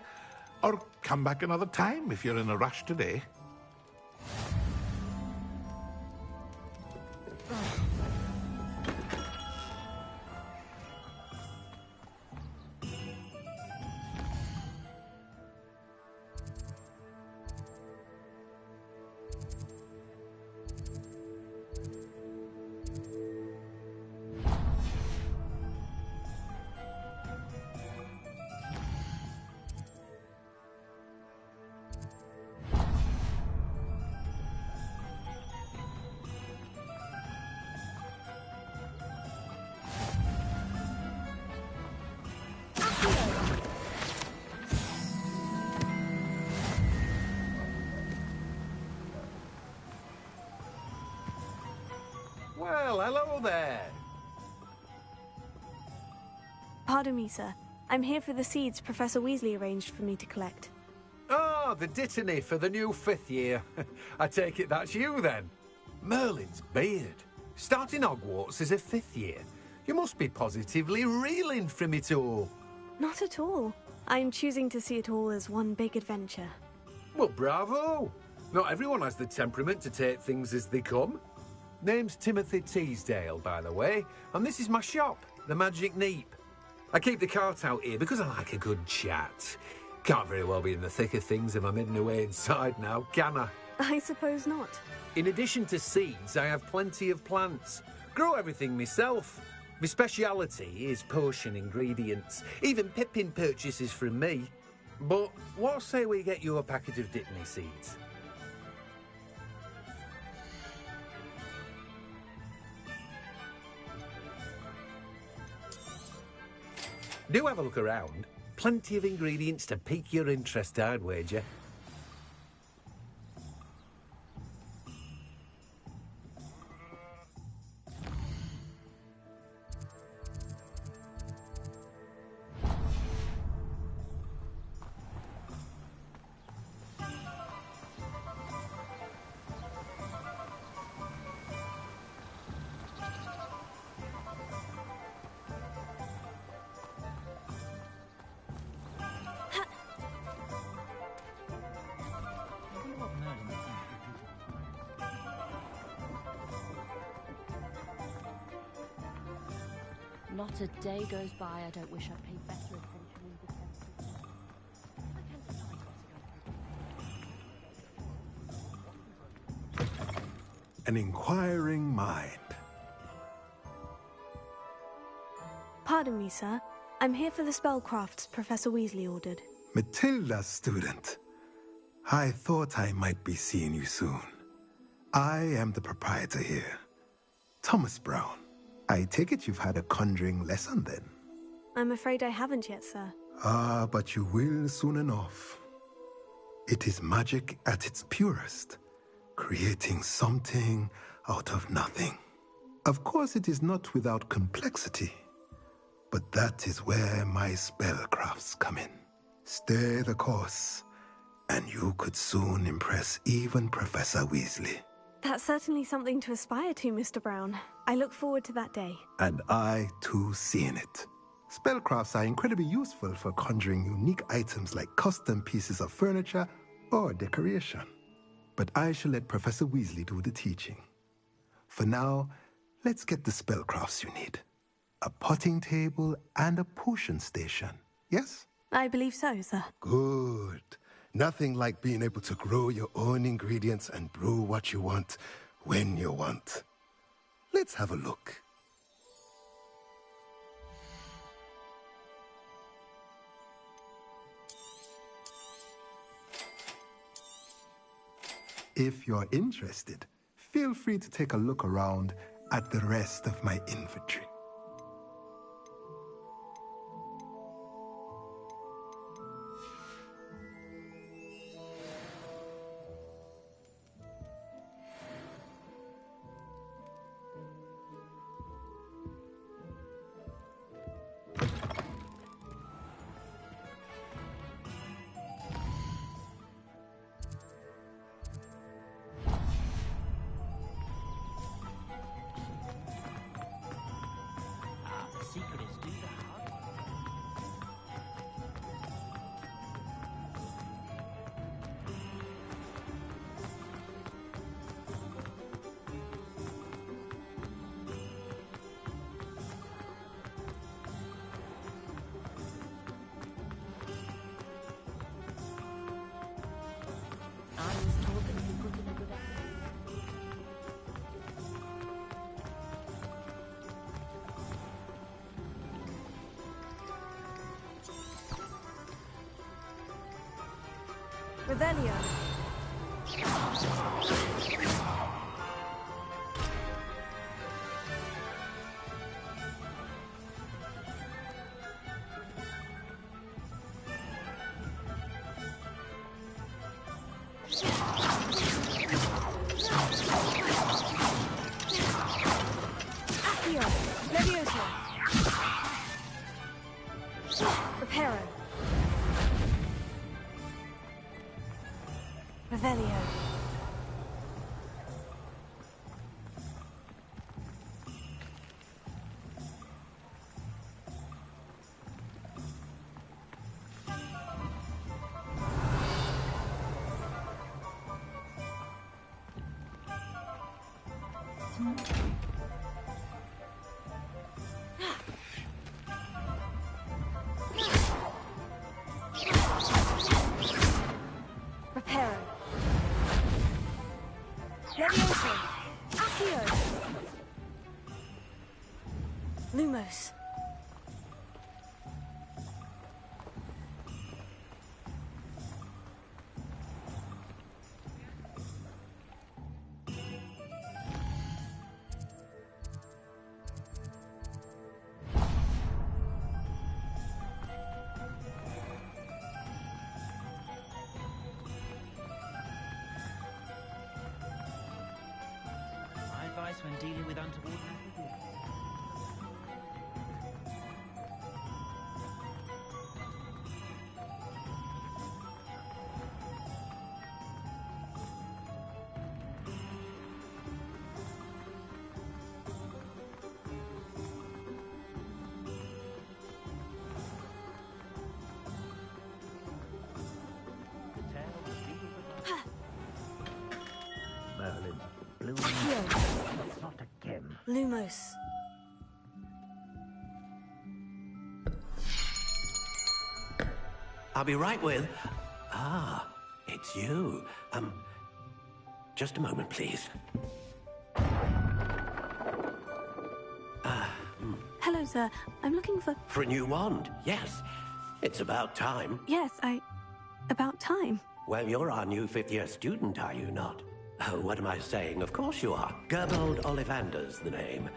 or come back another time if you're in a rush today. Well, hello there. Pardon me, sir. I'm here for the seeds Professor Weasley arranged for me to collect. Oh, the dittany for the new 5th year. I take it that's you, then. Merlin's beard. Starting Hogwarts as a 5th year. You must be positively reeling from it all. Not at all. I'm choosing to see it all as one big adventure. Well, bravo. Not everyone has the temperament to take things as they come. Name's Timothy Teasdale, by the way, and this is my shop, the Magic Neep. I keep the cart out here because I like a good chat. Can't very well be in the thick of things if I'm hidden away inside now, can I? I suppose not. In addition to seeds, I have plenty of plants. Grow everything myself. My speciality is potion ingredients. Even Pippin purchases from me. But what say we get you a packet of dittany seeds? Do have a look around. Plenty of ingredients to pique your interest, I'd wager. Not a day goes by I don't wish I'd paid better attention in defense. I can't decide what to go through. An inquiring mind. Pardon me, sir. I'm here for the spellcrafts Professor Weasley ordered. Matilda, student. I thought I might be seeing you soon. I am the proprietor here, Thomas Brown. I take it you've had a conjuring lesson then? I'm afraid I haven't yet, sir. Ah, but you will soon enough. It is magic at its purest, creating something out of nothing. Of course, it is not without complexity, but that is where my spellcrafts come in. Stay the course, and you could soon impress even Professor Weasley. That's certainly something to aspire to, Mr. Brown. I look forward to that day. And I, too, seeing it. Spellcrafts are incredibly useful for conjuring unique items like custom pieces of furniture or decoration. But I shall let Professor Weasley do the teaching. For now, let's get the spellcrafts you need. A potting table and a potion station, yes? I believe so, sir. Good. Nothing like being able to grow your own ingredients and brew what you want, when you want. Let's have a look. If you're interested, feel free to take a look around at the rest of my inventory. Revelio. Accio. Levioso. Reparo. Revelio. Reparo. Levioso. Accio. Lumos. My advice when dealing with untoward people. Merlin, blue. Not again. Lumos. I'll be right with... Ah, it's you. Just a moment, please. Hello, sir. I'm looking for... For a new wand, yes. It's about time. Yes, about time. Well, you're our new fifth-year student, are you not? Oh, what am I saying? Of course you are. Gerbold Ollivander's the name.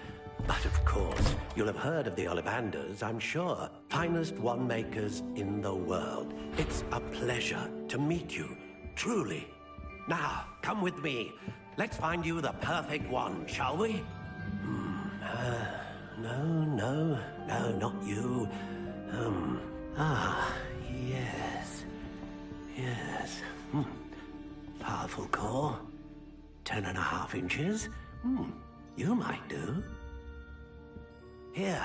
But of course, you'll have heard of the Ollivanders, I'm sure. Finest wand makers in the world. It's a pleasure to meet you. Truly. Now, come with me. Let's find you the perfect one, shall we? No, not you. Yes. Yes. Powerful core. 10.5 inches. You might do. Here,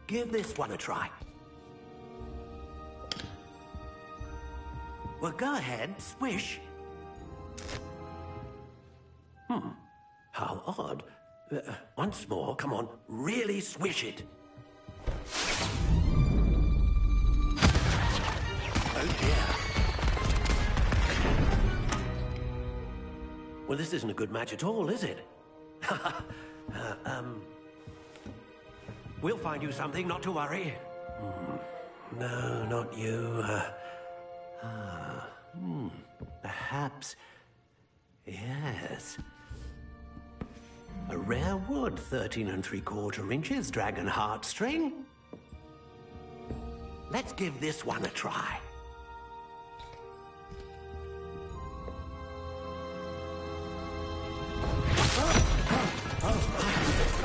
give this one a try. Well, go ahead, swish. How odd. Once more, come on, really swish it. Oh dear. Well, this isn't a good match at all, is it? We'll find you something, not to worry. No, not you. Perhaps... Yes. A rare wood, 13 3/4 inches, dragon heartstring. Let's give this one a try.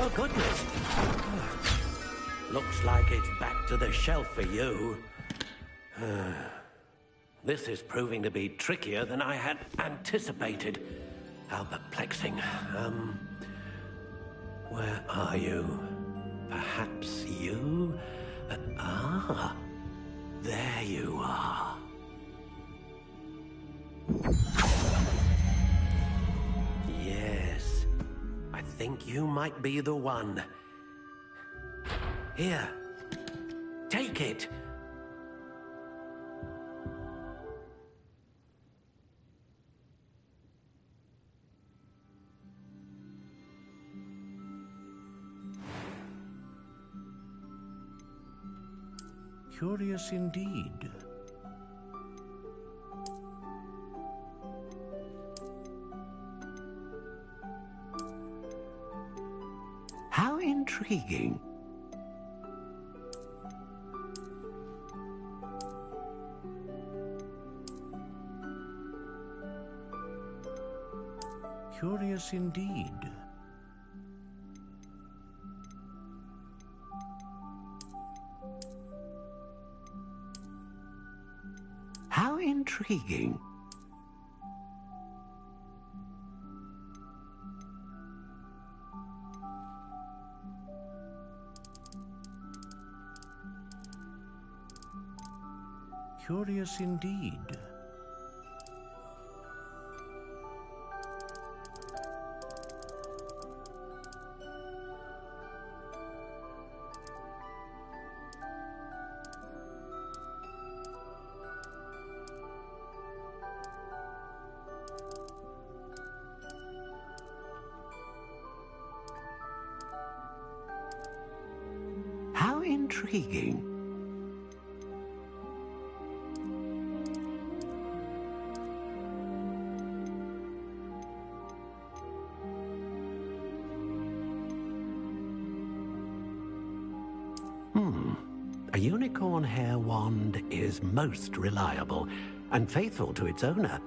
Oh, goodness. Looks like it's back to the shelf for you. This is proving to be trickier than I had anticipated. How perplexing. Where are you? Perhaps you? There you are. Yes, I think you might be the one. Here, take it. Curious indeed. How intriguing. Curious indeed. How intriguing. Curious indeed. How intriguing. A unicorn hair wand is most reliable and faithful to its owner.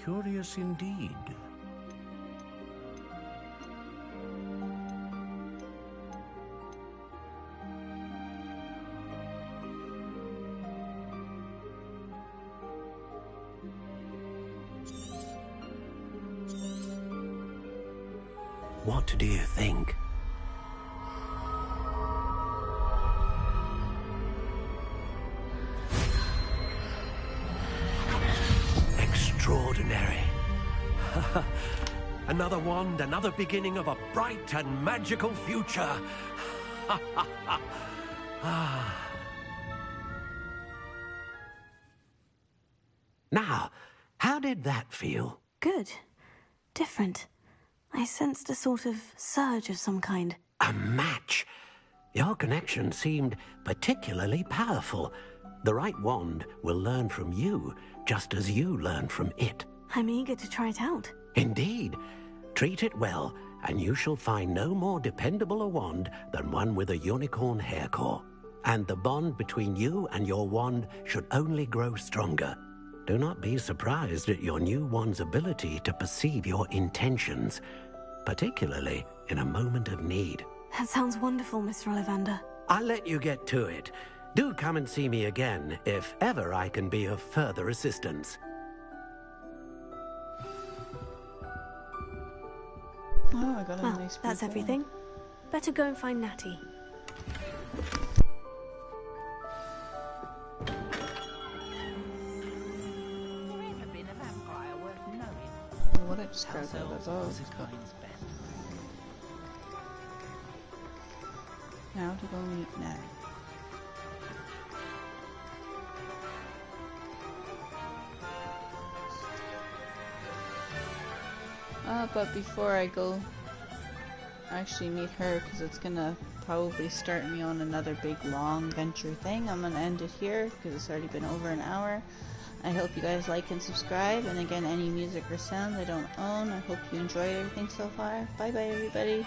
Curious indeed. What do you think? Extraordinary. Another wand, another beginning of a bright and magical future. Now, how did that feel? Good. Different. I sensed a sort of surge of some kind. A match? Your connection seemed particularly powerful. The right wand will learn from you, just as you learn from it. I'm eager to try it out. Indeed. Treat it well, and you shall find no more dependable a wand than one with a unicorn hair core. and the bond between you and your wand should only grow stronger. Do not be surprised at your new wand's ability to perceive your intentions, particularly in a moment of need. That sounds wonderful, Mr. Ollivander. I'll let you get to it. Do come and see me again if ever I can be of further assistance. Oh, I got a Well, nice that's everything. Better go and find Natty. What I just grabbed out of those. Now to go meet Nat. But before I go actually meet her, because it's gonna probably start me on another big long venture thing, I'm gonna end it here because it's already been over an hour. I hope you guys like and subscribe, and again, any music or sound I don't own. I hope you enjoyed everything so far. Bye bye everybody.